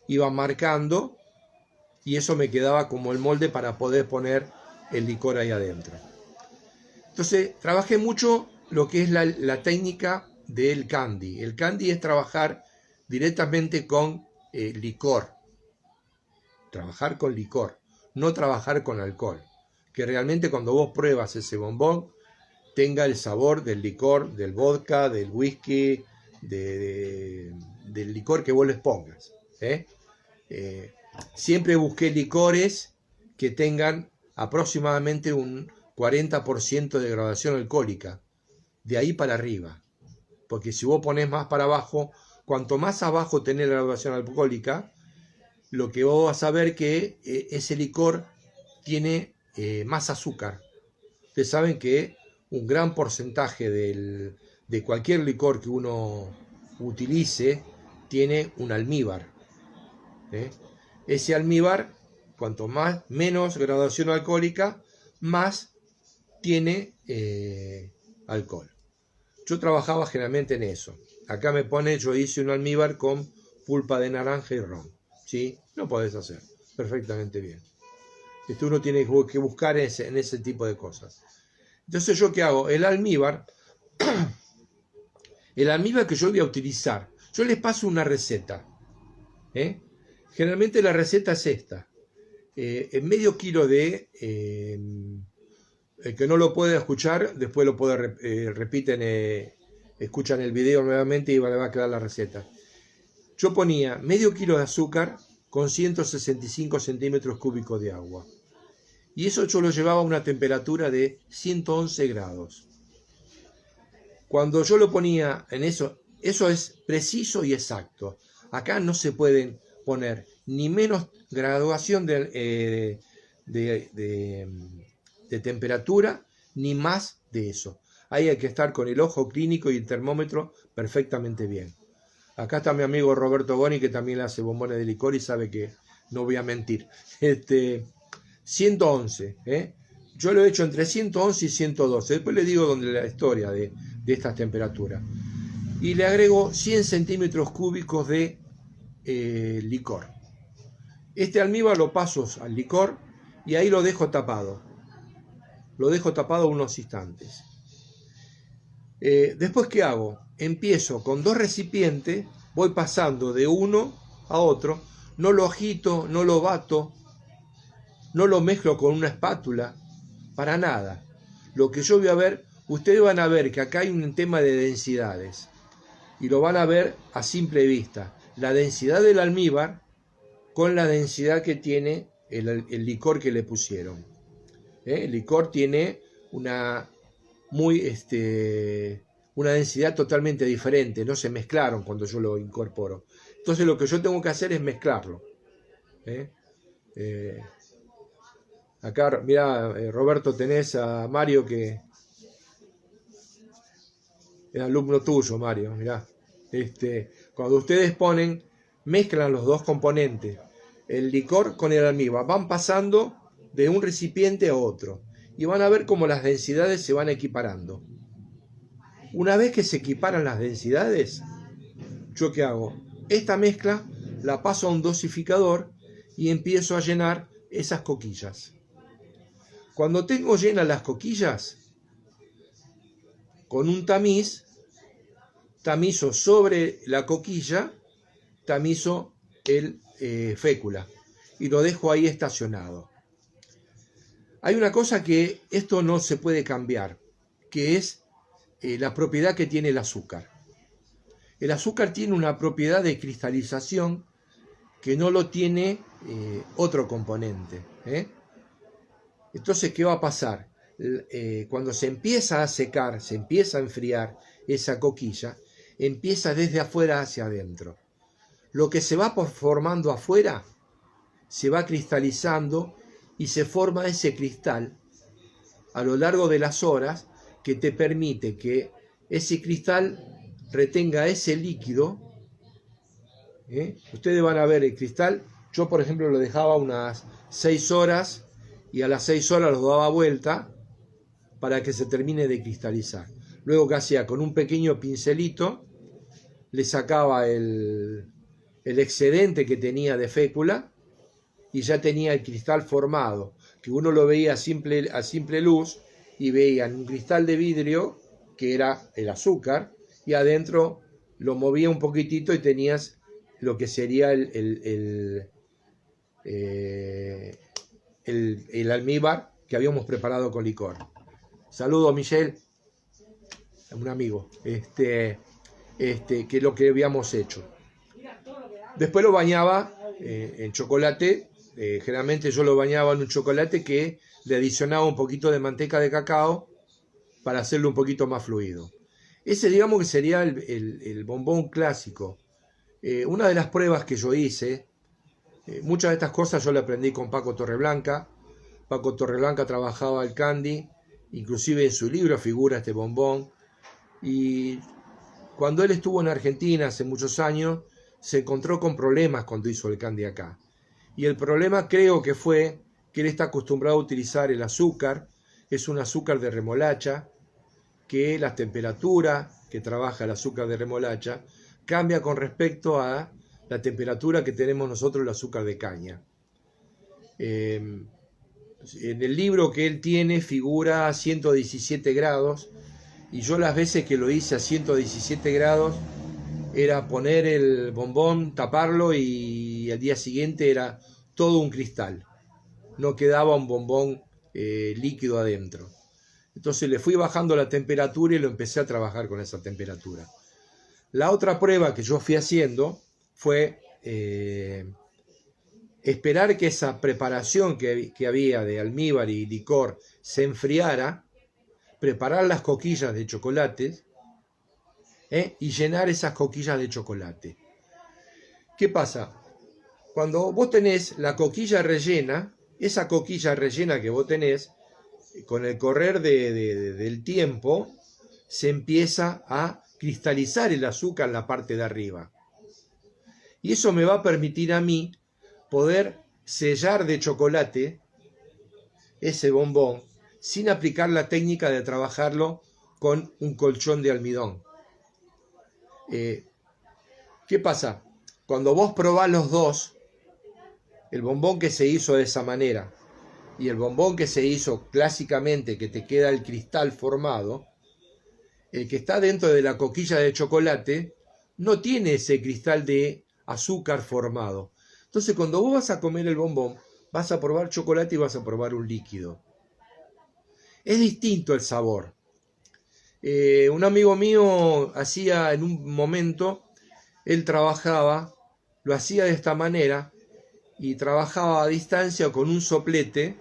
iba marcando y eso me quedaba como el molde para poder poner el licor ahí adentro. Entonces trabajé mucho lo que es la técnica del candy. El candy es trabajar directamente con licor. Trabajar con licor, no trabajar con alcohol. Que realmente cuando vos pruebas ese bombón tenga el sabor del licor, del vodka, del whisky, del licor que vos les pongas. Siempre busqué licores que tengan aproximadamente un 40% de graduación alcohólica, de ahí para arriba. Porque si vos ponés más para abajo, cuanto más abajo tenés la graduación alcohólica, lo que vos vas a ver que ese licor tiene más azúcar. Ustedes saben que un gran porcentaje de cualquier licor que uno utilice tiene un almíbar. Ese almíbar, cuanto menos graduación alcohólica, más tiene alcohol. Yo trabajaba generalmente en eso. Acá me pone, yo hice un almíbar con pulpa de naranja y ron. ¿Sí? Lo podés hacer perfectamente bien. Uno tiene que buscar en ese tipo de cosas. Entonces, ¿yo qué hago? El almíbar que yo voy a utilizar, yo les paso una receta. Generalmente la receta es esta. En medio kilo de... el que no lo puede escuchar, después lo puede escuchan el video nuevamente y le va a quedar la receta. Yo ponía medio kilo de azúcar con 165 centímetros cúbicos de agua. Y eso yo lo llevaba a una temperatura de 111 grados. Cuando yo lo ponía en eso es preciso y exacto. Acá no se pueden poner ni menos graduación de temperatura, ni más de eso. Ahí hay que estar con el ojo clínico y el termómetro perfectamente bien. Acá está mi amigo Roberto Goni, que también hace bombones de licor y sabe que no voy a mentir. 111, yo lo he hecho entre 111 y 112. Después le digo la historia de estas temperaturas. Y le agrego 100 centímetros cúbicos de licor. Este almíbar lo paso al licor y ahí lo dejo tapado. Lo dejo tapado unos instantes. Después, ¿qué hago? Empiezo con 2 recipientes, voy pasando de uno a otro, no lo agito, no lo bato, no lo mezclo con una espátula, para nada. Lo que yo voy a ver, ustedes van a ver que acá hay un tema de densidades, y lo van a ver a simple vista. La densidad del almíbar con la densidad que tiene el licor que le pusieron. El licor tiene una densidad totalmente diferente, no se mezclaron cuando yo lo incorporo. Entonces lo que yo tengo que hacer es mezclarlo. Acá, mira, Roberto, tenés a Mario, que es alumno tuyo, Mario, mirá. Cuando ustedes mezclan los dos componentes, el licor con el almíbar, van pasando de un recipiente a otro y van a ver cómo las densidades se van equiparando. Una vez que se equiparan las densidades, ¿yo qué hago? Esta mezcla la paso a un dosificador y empiezo a llenar esas coquillas. Cuando tengo llenas las coquillas, con un tamiz, tamizo sobre la coquilla, tamizo el fécula y lo dejo ahí estacionado. Hay una cosa que esto no se puede cambiar, que es la propiedad que tiene el azúcar. El azúcar tiene una propiedad de cristalización que no lo tiene otro componente. Entonces, ¿qué va a pasar? Cuando se empieza a secar, se empieza a enfriar esa coquilla, empieza desde afuera hacia adentro. Lo que se va formando afuera se va cristalizando y se forma ese cristal a lo largo de las horas que te permite que ese cristal retenga ese líquido. Ustedes van a ver el cristal. Yo, por ejemplo, lo dejaba unas 6 horas y a las 6 horas lo daba vuelta para que se termine de cristalizar. Luego, ¿qué hacía? Con un pequeño pincelito le sacaba el excedente que tenía de fécula y ya tenía el cristal formado, que uno lo veía a simple luz y veía en un cristal de vidrio que era el azúcar y adentro lo movía un poquitito y tenías lo que sería el almíbar que habíamos preparado con licor. Saludos, Michelle, un amigo, que es lo que habíamos hecho. Después lo bañaba en chocolate. Generalmente yo lo bañaba en un chocolate que le adicionaba un poquito de manteca de cacao para hacerlo un poquito más fluido. Ese, digamos, que sería el bombón clásico. Una de las pruebas que yo hice, muchas de estas cosas yo le aprendí con Paco Torreblanca. Paco Torreblanca trabajaba el candy, inclusive en su libro figura este bombón. Y cuando él estuvo en Argentina hace muchos años, se encontró con problemas cuando hizo el candy acá. Y el problema creo que fue que él está acostumbrado a utilizar el azúcar, es un azúcar de remolacha, que la temperatura que trabaja el azúcar de remolacha cambia con respecto a la temperatura que tenemos nosotros el azúcar de caña. En el libro que él tiene figura 117 grados, y yo las veces que lo hice a 117 grados era poner el bombón, taparlo, y al día siguiente era todo un cristal. No quedaba un bombón líquido adentro. Entonces le fui bajando la temperatura y lo empecé a trabajar con esa temperatura. La otra prueba que yo fui haciendo fue esperar que esa preparación que había de almíbar y licor se enfriara, preparar las coquillas de chocolate y llenar esas coquillas de chocolate. ¿Qué pasa? Cuando vos tenés la coquilla rellena, esa coquilla rellena que vos tenés, con el correr del tiempo, se empieza a cristalizar el azúcar en la parte de arriba. Y eso me va a permitir a mí poder sellar de chocolate ese bombón sin aplicar la técnica de trabajarlo con un colchón de almidón. ¿Qué pasa? Cuando vos probás los dos, el bombón que se hizo de esa manera y el bombón que se hizo clásicamente, que te queda el cristal formado, el que está dentro de la coquilla de chocolate no tiene ese cristal de azúcar formado. Entonces, cuando vos vas a comer el bombón, vas a probar chocolate y vas a probar un líquido. Es distinto el sabor. Un amigo mío hacía en un momento, él trabajaba, lo hacía de esta manera, y trabajaba a distancia con un soplete.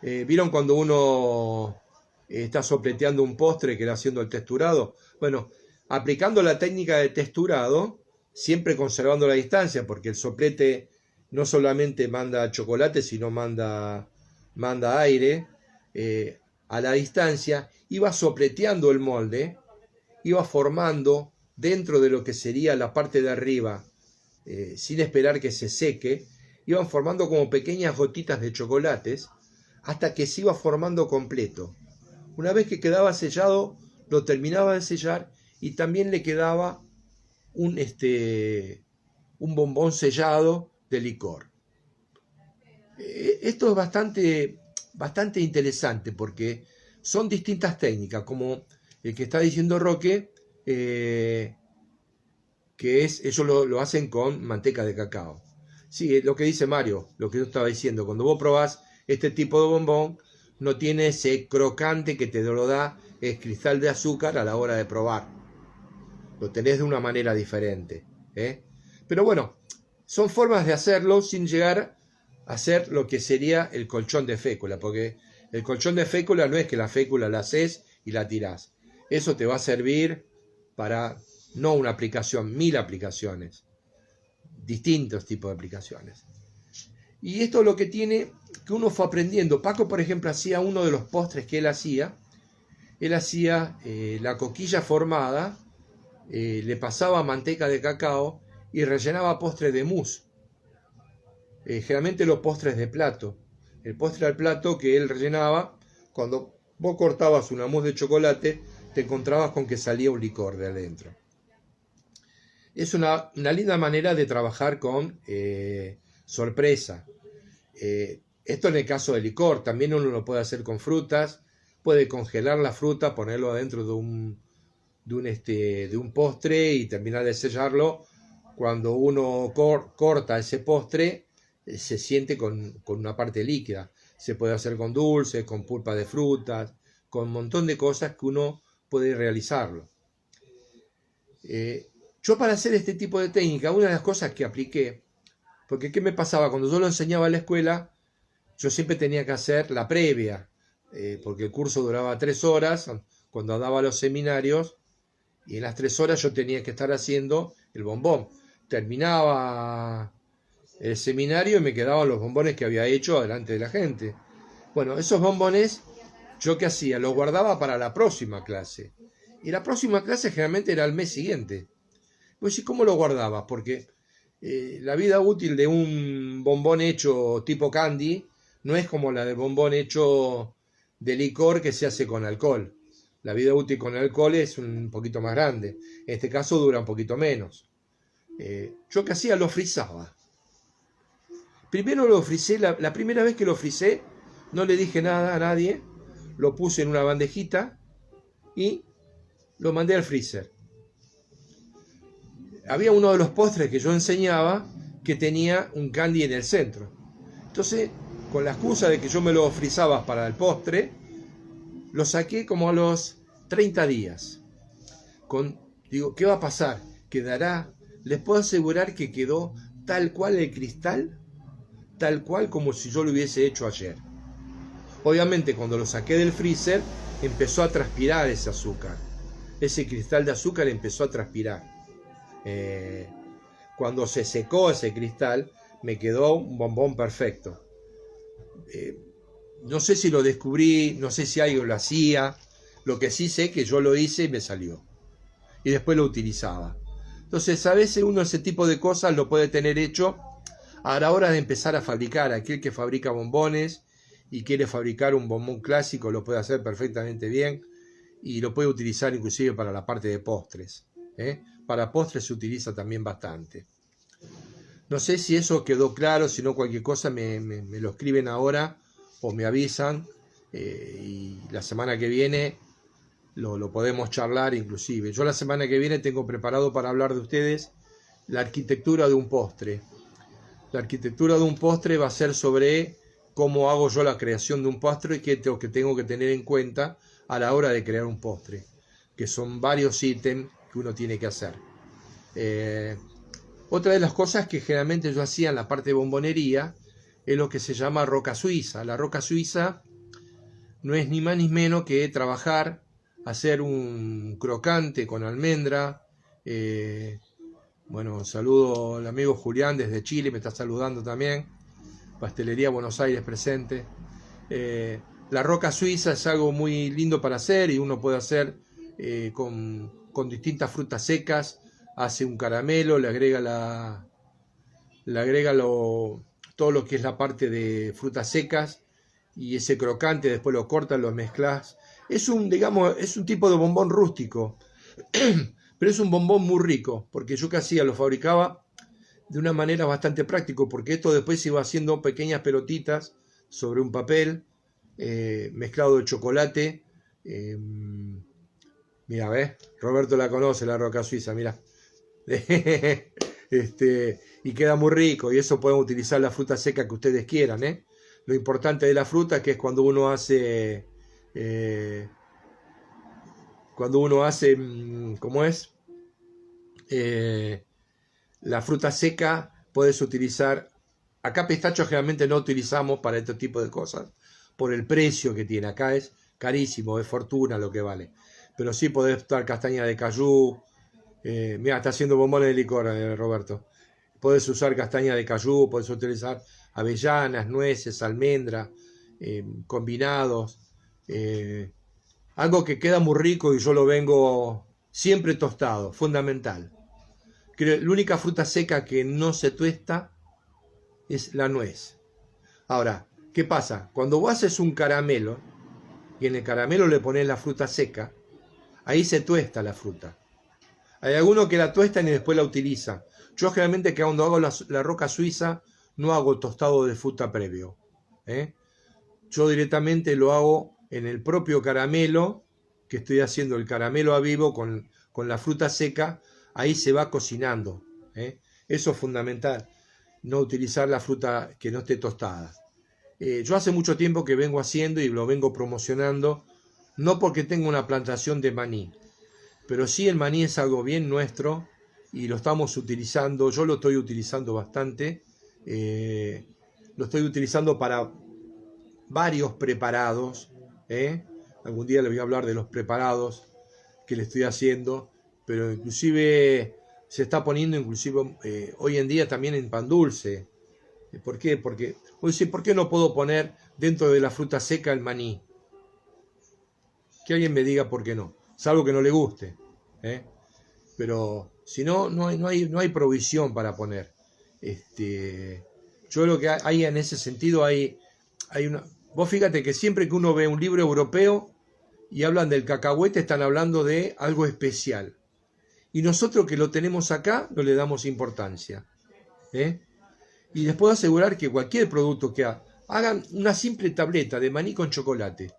¿Vieron cuando uno está sopleteando un postre que era haciendo el texturado? Bueno, aplicando la técnica de texturado, siempre conservando la distancia, porque el soplete no solamente manda chocolate, sino manda aire, a la distancia, iba sopleteando el molde, iba formando dentro de lo que sería la parte de arriba, sin esperar que se seque, iban formando como pequeñas gotitas de chocolates, hasta que se iba formando completo. Una vez que quedaba sellado, lo terminaba de sellar y también le quedaba un bombón sellado de licor. Esto es bastante interesante porque son distintas técnicas, como el que está diciendo Roque, que ellos lo hacen con manteca de cacao. Sí, lo que dice Mario, lo que yo estaba diciendo, cuando vos probás este tipo de bombón, no tiene ese crocante que te lo da el cristal de azúcar a la hora de probar. Lo tenés de una manera diferente. Pero bueno, son formas de hacerlo sin llegar a hacer lo que sería el colchón de fécula, porque el colchón de fécula no es que la fécula la haces y la tirás. Eso te va a servir para no una aplicación, 1000 aplicaciones, distintos tipos de aplicaciones. Y esto es lo que tiene, que uno fue aprendiendo. Paco, por ejemplo, hacía uno de los postres que él hacía la coquilla formada, le pasaba manteca de cacao y rellenaba postres de mousse. Generalmente los postres de plato. El postre al plato que él rellenaba, cuando vos cortabas una mousse de chocolate, te encontrabas con que salía un licor de adentro. Es una linda manera de trabajar con sorpresa. Esto en el caso del licor, también uno lo puede hacer con frutas, puede congelar la fruta, ponerlo adentro de un postre y terminar de sellarlo. Cuando uno corta ese postre, se siente con una parte líquida. Se puede hacer con dulces, con pulpa de frutas, con un montón de cosas que uno puede realizarlo. Yo, para hacer este tipo de técnica, una de las cosas que apliqué, porque ¿qué me pasaba? Cuando yo lo enseñaba en la escuela, yo siempre tenía que hacer la previa, porque el curso duraba 3 horas, cuando daba los seminarios, y en las 3 horas yo tenía que estar haciendo el bombón. Terminaba el seminario y me quedaban los bombones que había hecho delante de la gente. Bueno, esos bombones, ¿yo qué hacía? Los guardaba para la próxima clase. Y la próxima clase generalmente era el mes siguiente. Pues, ¿y cómo lo guardabas? Porque la vida útil de un bombón hecho tipo candy no es como la del bombón hecho de licor que se hace con alcohol. La vida útil con alcohol es un poquito más grande. En este caso dura un poquito menos. Yo que hacía, lo frizaba. Primero lo frisé, la primera vez que lo frisé, no le dije nada a nadie, lo puse en una bandejita y lo mandé al freezer. Había uno de los postres que yo enseñaba que tenía un candy en el centro. Entonces, con la excusa de que yo me lo frizaba para el postre, lo saqué como a los 30 días. Digo, ¿qué va a pasar? ¿Quedará? Les puedo asegurar que quedó tal cual el cristal, tal cual como si yo lo hubiese hecho ayer. Obviamente cuando lo saqué del freezer empezó a transpirar ese azúcar. Ese cristal de azúcar empezó a transpirar. Cuando se secó ese cristal me quedó un bombón perfecto. No sé si lo descubrí, no sé si alguien lo hacía. Lo que sí sé que yo lo hice y me salió. Y después lo utilizaba. Entonces a veces uno ese tipo de cosas lo puede tener hecho a la hora de empezar a fabricar. Aquel que fabrica bombones y quiere fabricar un bombón clásico lo puede hacer perfectamente bien y lo puede utilizar inclusive para la parte de postres. Para postres se utiliza también bastante. No sé si eso quedó claro, si no cualquier cosa me lo escriben ahora o me avisan y la semana que viene lo podemos charlar inclusive. Yo la semana que viene tengo preparado para hablar de ustedes la arquitectura de un postre. La arquitectura de un postre va a ser sobre cómo hago yo la creación de un postre y qué tengo que tener en cuenta a la hora de crear un postre, que son varios ítems que uno tiene que hacer. Otra de las cosas que generalmente yo hacía en la parte de bombonería es lo que se llama roca suiza. La roca suiza no es ni más ni menos que trabajar, hacer un crocante con almendra. Bueno, saludo al amigo Julián desde Chile, me está saludando también. Pastelería Buenos Aires presente. La roca suiza es algo muy lindo para hacer y uno puede hacer con distintas frutas secas. Hace un caramelo, le agrega todo lo que es la parte de frutas secas y ese crocante después lo cortas, lo mezclas. Es un tipo de bombón rústico, pero es un bombón muy rico, porque yo que hacía, lo fabricaba de una manera bastante práctica, porque esto después se iba haciendo pequeñas pelotitas sobre un papel mezclado de chocolate. Mira, ¿ves? Roberto la conoce, la roca suiza, mira. Y queda muy rico, y eso pueden utilizar la fruta seca que ustedes quieran. Lo importante de la fruta que es cuando uno hace ¿cómo es? La fruta seca puedes utilizar. Acá pistacho generalmente no utilizamos para este tipo de cosas por el precio que tiene. Acá es carísimo, es fortuna lo que vale, pero sí podés usar castaña de cayú. Mira, está haciendo bombones de licor, Roberto. Podés usar castaña de cayú, podés utilizar avellanas, nueces, almendra, combinados. Algo que queda muy rico y yo lo vengo siempre tostado, fundamental. La única fruta seca que no se tuesta es la nuez. Ahora, ¿qué pasa? Cuando vos haces un caramelo y en el caramelo le pones la fruta seca, ahí se tuesta la fruta. Hay algunos que la tuestan y después la utilizan. Yo generalmente que cuando hago la roca suiza no hago tostado de fruta previo. Yo directamente lo hago en el propio caramelo, que estoy haciendo el caramelo a vivo con la fruta seca, ahí se va cocinando. Eso es fundamental, no utilizar la fruta que no esté tostada. Yo hace mucho tiempo que vengo haciendo y lo vengo promocionando, no porque tengo una plantación de maní, pero sí el maní es algo bien nuestro y lo estamos utilizando. Yo lo estoy utilizando bastante, lo estoy utilizando para varios preparados. Algún día les voy a hablar de los preparados que le estoy haciendo, pero inclusive se está poniendo hoy en día también en pan dulce. ¿Por qué? Porque ¿por qué no puedo poner dentro de la fruta seca el maní? Que alguien me diga por qué no, salvo que no le guste. Pero si no, no hay provisión para poner. Yo lo que hay en ese sentido hay una. Vos fíjate que siempre que uno ve un libro europeo y hablan del cacahuete, están hablando de algo especial. Y nosotros que lo tenemos acá no le damos importancia. ¿Eh? Y les puedo asegurar que cualquier producto que hagan una simple tableta de maní con chocolate.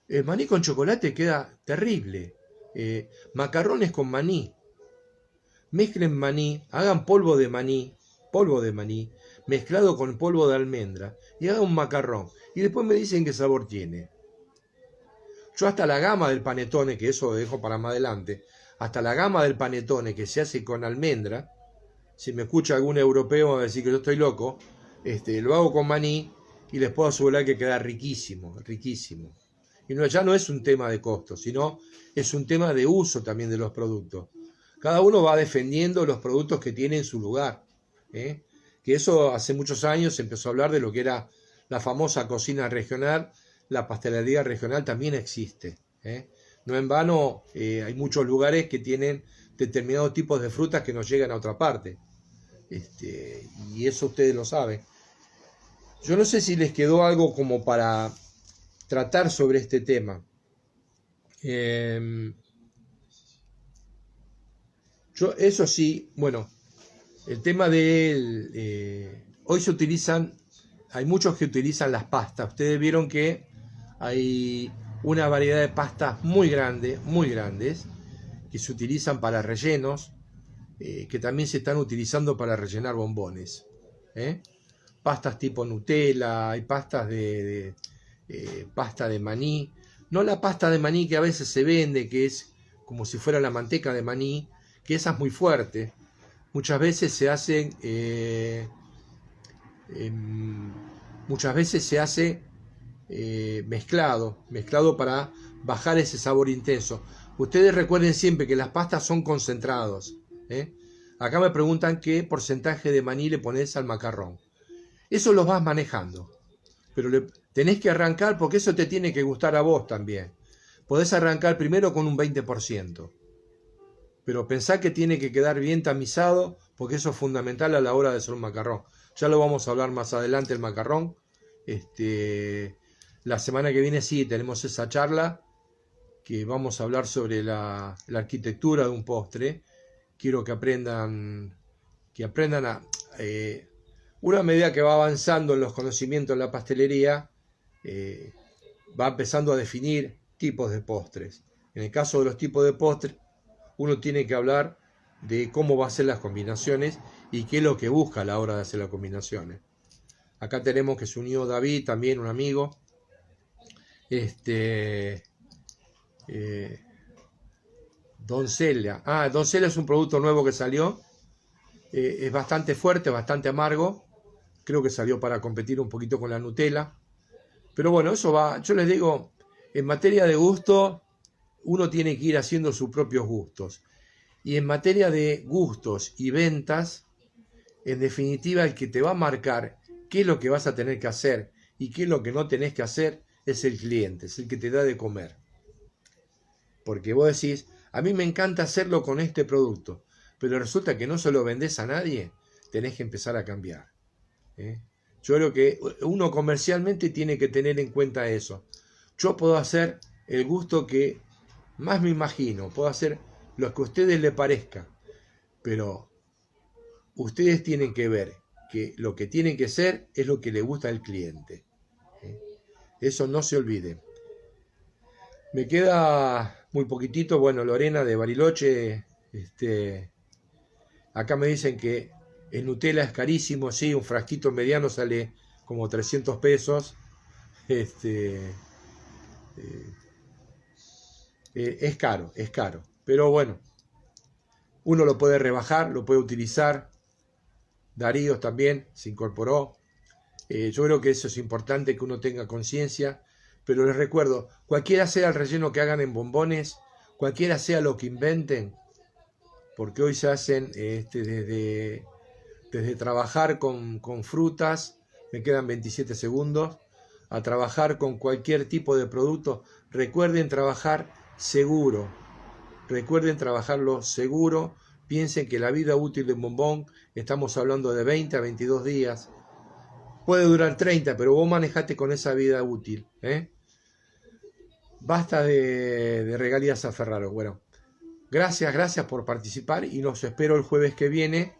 El maní con chocolate queda terrible. Macarrones con maní. Mezclen maní, hagan polvo de maní, mezclado con polvo de almendra, y hagan un macarrón. Y después me dicen qué sabor tiene. Yo hasta la gama del panetone, que eso lo dejo para más adelante, hasta la gama del panetone que se hace con almendra, si me escucha algún europeo va a decir que yo estoy loco, lo hago con maní y les puedo asegurar que queda riquísimo, riquísimo. Y no, ya no es un tema de costo, sino es un tema de uso también de los productos. Cada uno va defendiendo los productos que tiene en su lugar. ¿Eh? Que eso hace muchos años se empezó a hablar de lo que era la famosa cocina regional, la pastelería regional también existe. ¿Eh? No en vano hay muchos lugares que tienen determinados tipos de frutas que no llegan a otra parte. Y eso ustedes lo saben. Yo no sé si les quedó algo como para tratar sobre este tema. Eso sí, bueno, el tema de hoy se utilizan, hay muchos que utilizan las pastas. Ustedes vieron que hay una variedad de pastas muy grandes, que se utilizan para rellenos, que también se están utilizando para rellenar bombones. Pastas tipo Nutella, hay pastas de pasta de maní. No la pasta de maní que a veces se vende, que es como si fuera la manteca de maní, que esa es muy fuerte. Muchas veces se hacen mezclado para bajar ese sabor intenso. Ustedes recuerden siempre que las pastas son concentrados. Acá me preguntan qué porcentaje de maní le pones al macarrón. Eso lo vas manejando, pero tenés que arrancar porque eso te tiene que gustar a vos también. Podés arrancar primero con un 20%, pero pensá que tiene que quedar bien tamizado porque eso es fundamental a la hora de hacer un macarrón. Ya lo vamos a hablar más adelante el macarrón. La semana que viene sí tenemos esa charla que vamos a hablar sobre la arquitectura de un postre. Quiero que aprendan a... una medida que va avanzando en los conocimientos de la pastelería, va empezando a definir tipos de postres. En el caso de los tipos de postres, uno tiene que hablar de cómo va a hacer las combinaciones y qué es lo que busca a la hora de hacer las combinaciones. Acá tenemos que se unió David, también un amigo. Doncella. Doncella es un producto nuevo que salió. Es bastante fuerte, bastante amargo. Creo que salió para competir un poquito con la Nutella. Pero bueno, eso va. Yo les digo, en materia de gusto, uno tiene que ir haciendo sus propios gustos. Y en materia de gustos y ventas, en definitiva, el que te va a marcar qué es lo que vas a tener que hacer y qué es lo que no tenés que hacer es el cliente, es el que te da de comer. Porque vos decís, a mí me encanta hacerlo con este producto, pero resulta que no se lo vendés a nadie, tenés que empezar a cambiar. Yo creo que uno comercialmente tiene que tener en cuenta eso. Yo puedo hacer el gusto que más me imagino, puedo hacer lo que a ustedes les parezca, pero ustedes tienen que ver que lo que tienen que ser es lo que le gusta al cliente. Eso no se olvide. Me queda muy poquitito. Bueno, Lorena de Bariloche, acá me dicen que el Nutella es carísimo. Sí, un frasquito mediano sale como 300 pesos. Es caro, pero bueno, uno lo puede rebajar, lo puede utilizar. Darío también se incorporó. Yo creo que eso es importante, que uno tenga conciencia. Pero les recuerdo, cualquiera sea el relleno que hagan en bombones, cualquiera sea lo que inventen, porque hoy se hacen desde trabajar con frutas, me quedan 27 segundos, a trabajar con cualquier tipo de producto. Recuerden trabajar seguro, recuerden trabajarlo seguro. Piensen que la vida útil de un bombón, estamos hablando de 20 a 22 días, puede durar 30, pero vos manejate con esa vida útil. Basta de regalías a Ferraro. Bueno, Gracias por participar y los espero el jueves que viene